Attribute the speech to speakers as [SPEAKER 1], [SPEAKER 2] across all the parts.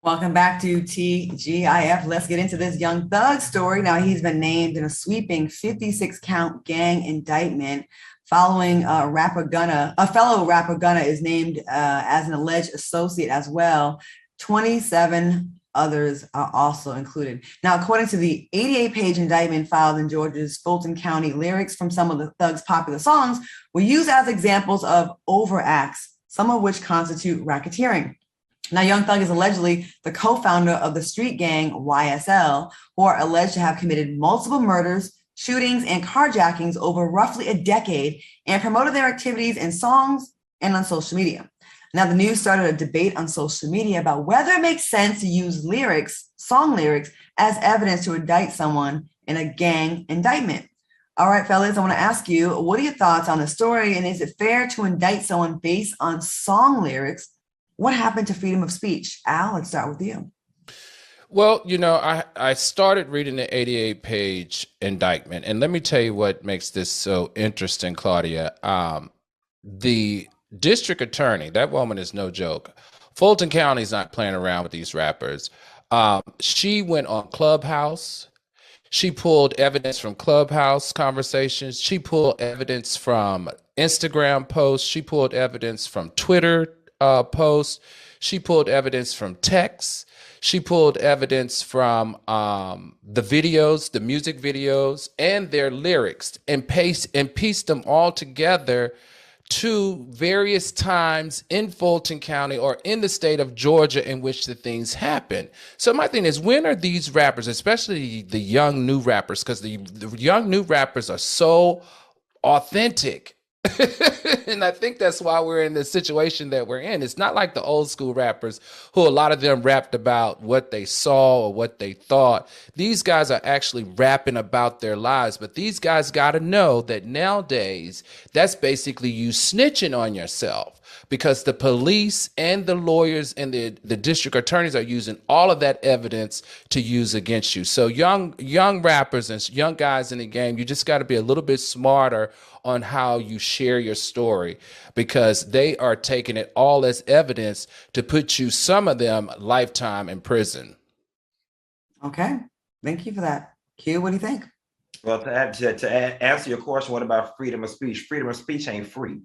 [SPEAKER 1] Welcome back to TGIF. Let's get into this Young Thug story. Now, he's been named in a sweeping 56 count gang indictment following a fellow rapper Gunna is named as an alleged associate as well. 27 others are also included. Now, according to the 88-page indictment filed in Georgia's Fulton County, lyrics from some of the Thug's popular songs were used as examples of overacts, some of which constitute racketeering. Now, Young Thug is allegedly the co-founder of the street gang YSL, who are alleged to have committed multiple murders, shootings, and carjackings over roughly a decade and promoted their activities in songs and on social media. Now, the news started a debate on social media about whether it makes sense to use song lyrics, as evidence to indict someone in a gang indictment. All right, fellas, I want to ask you, what are your thoughts on the story? And is it fair to indict someone based on song lyrics? What happened to freedom of speech? Al, let's start with you.
[SPEAKER 2] Well, I started reading the 88-page indictment, and let me tell you what makes this so interesting, Claudia. The district attorney, that woman is no joke. Fulton County's not playing around with these rappers. She went on Clubhouse. She pulled evidence from Clubhouse conversations. She pulled evidence from Instagram posts. She pulled evidence from Twitter posts. She pulled evidence from texts. She pulled evidence from the videos, the music videos, and their lyrics, and pieced them all together to various times in Fulton County or in the state of Georgia in which the things happen. So my thing is, when are these rappers, especially the young new rappers, because the young new rappers are so authentic. And I think that's why we're in the situation that we're in. It's not like the old school rappers who a lot of them rapped about what they saw or what they thought. These guys are actually rapping about their lives. But these guys got to know that nowadays, that's basically you snitching on yourself, because the police and the lawyers and the district attorneys are using all of that evidence to use against you. So young rappers and young guys in the game, you just got to be a little bit smarter on how you share your story, because they are taking it all as evidence to put you, some of them, lifetime in prison.
[SPEAKER 1] Okay, thank you for that. Q, what do you think?
[SPEAKER 3] Well, to answer your question, what about freedom of speech? Freedom of speech ain't free.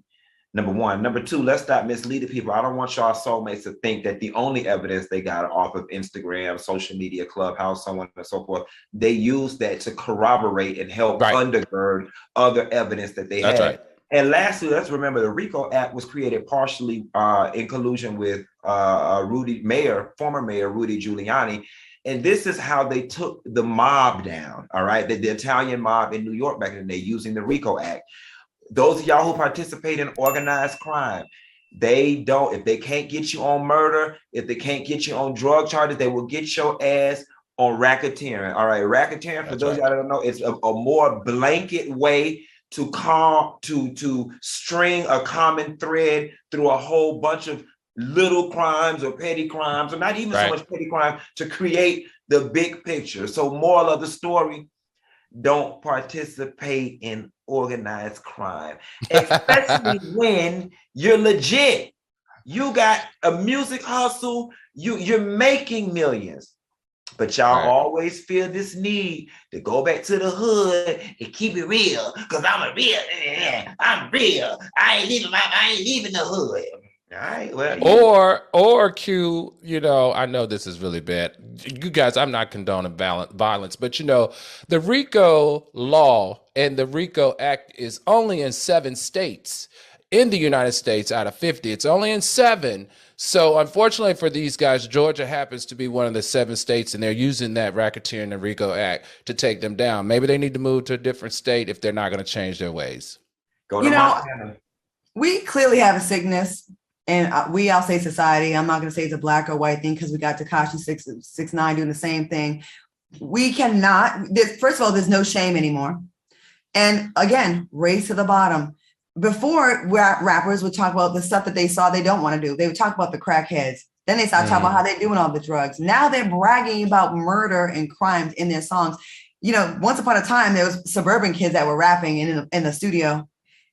[SPEAKER 3] Number one. Number two, let's stop misleading people. I don't want y'all soulmates to think that the only evidence they got off of Instagram, social media, Clubhouse, so on and so forth. They use that to corroborate and help undergird other evidence that they had. Right. And lastly, let's remember the Rico Act was created partially in collusion with former Mayor Rudy Giuliani. And this is how they took the mob down, all right? The Italian mob in New York back in the day, using the Rico Act. Those of y'all who participate in organized crime, if they can't get you on murder, if they can't get you on drug charges, they will get your ass on racketeering. All right, racketeering, for those of y'all that don't know, it's a more blanket way to string a common thread through a whole bunch of little crimes or petty crimes, or not even so much petty crime, to create the big picture. So moral of the story, don't participate in organized crime, especially when you're legit. You got a music hustle, you're making millions, but y'all always feel this need to go back to the hood and keep it real, because I'm real. I ain't leaving the hood. All right.
[SPEAKER 2] Well, or Q, I know this is really bad. You guys, I'm not condoning violence, but the Rico law and the Rico Act is only in 7 states in the United States out of 50. It's only in 7. So unfortunately for these guys, Georgia happens to be one of the 7 states, and they're using that racketeer and the Rico Act to take them down. Maybe they need to move to a different state if they're not going to change their ways.
[SPEAKER 3] Go to Montana.
[SPEAKER 1] We clearly have a sickness. And I'll say society. I'm not going to say it's a black or white thing, because we got Tekashi 6ix9ine doing the same thing. We cannot. First of all, there's no shame anymore. And again, race to the bottom. Before, rappers would talk about the stuff that they saw they don't want to do. They would talk about the crackheads. Then they start talking about how they're doing all the drugs. Now they're bragging about murder and crimes in their songs. Once upon a time, there was suburban kids that were rapping in the studio.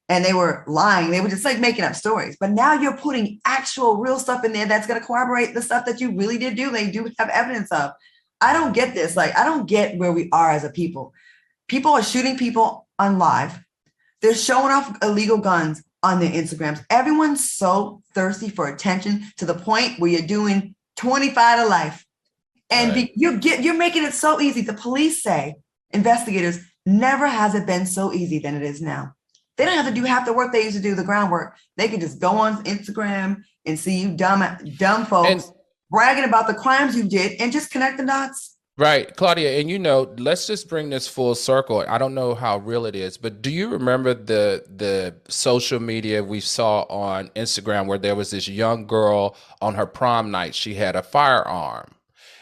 [SPEAKER 1] and they were lying. They were just like making up stories. But now you're putting actual real stuff in there that's going to corroborate the stuff that you really did do. They do have evidence of. I don't get this. Like, I don't get where we are as a people. People are shooting people on live. They're showing off illegal guns on their Instagrams. Everyone's so thirsty for attention to the point where you're doing 25 to life. And
[SPEAKER 2] Right.
[SPEAKER 1] you're making it so easy. The police say, investigators, never has it been so easy than it is now. They don't have to do half the work they used to do, the groundwork. They can just go on Instagram and see you dumb folks bragging about the crimes you did and just connect the dots.
[SPEAKER 2] Right, Claudia, and let's just bring this full circle. I don't know how real it is, but do you remember the social media we saw on Instagram where there was this young girl on her prom night? She had a firearm.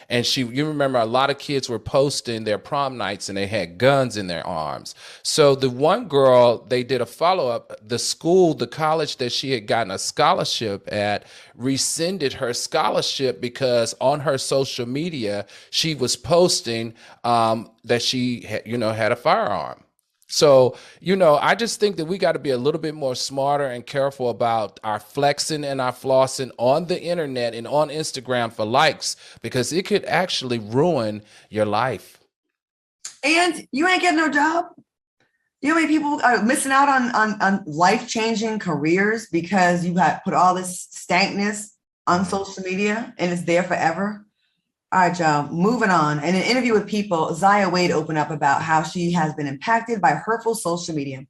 [SPEAKER 2] And you remember a lot of kids were posting their prom nights and they had guns in their arms. So the one girl, they did a follow-up. The college that she had gotten a scholarship at rescinded her scholarship because on her social media, she was posting that she had a firearm. So, I just think that we got to be a little bit more smarter and careful about our flexing and our flossing on the internet and on Instagram for likes, because it could actually ruin your life.
[SPEAKER 1] And you ain't getting no job. You know how many people are missing out on life-changing careers because you got put all this stankness on social media and it's there forever? All right, y'all, moving on. In an interview with People, Zaya Wade opened up about how she has been impacted by hurtful social media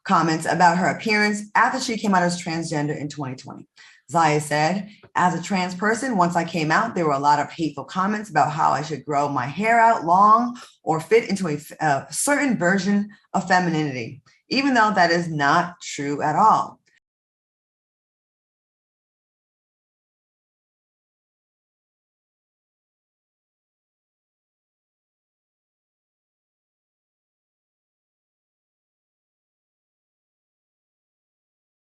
[SPEAKER 1] comments about her appearance after she came out as transgender in 2020. Zaya said, as a trans person, once I came out, there were a lot of hateful comments about how I should grow my hair out long or fit into a certain version of femininity, even though that is not true at all.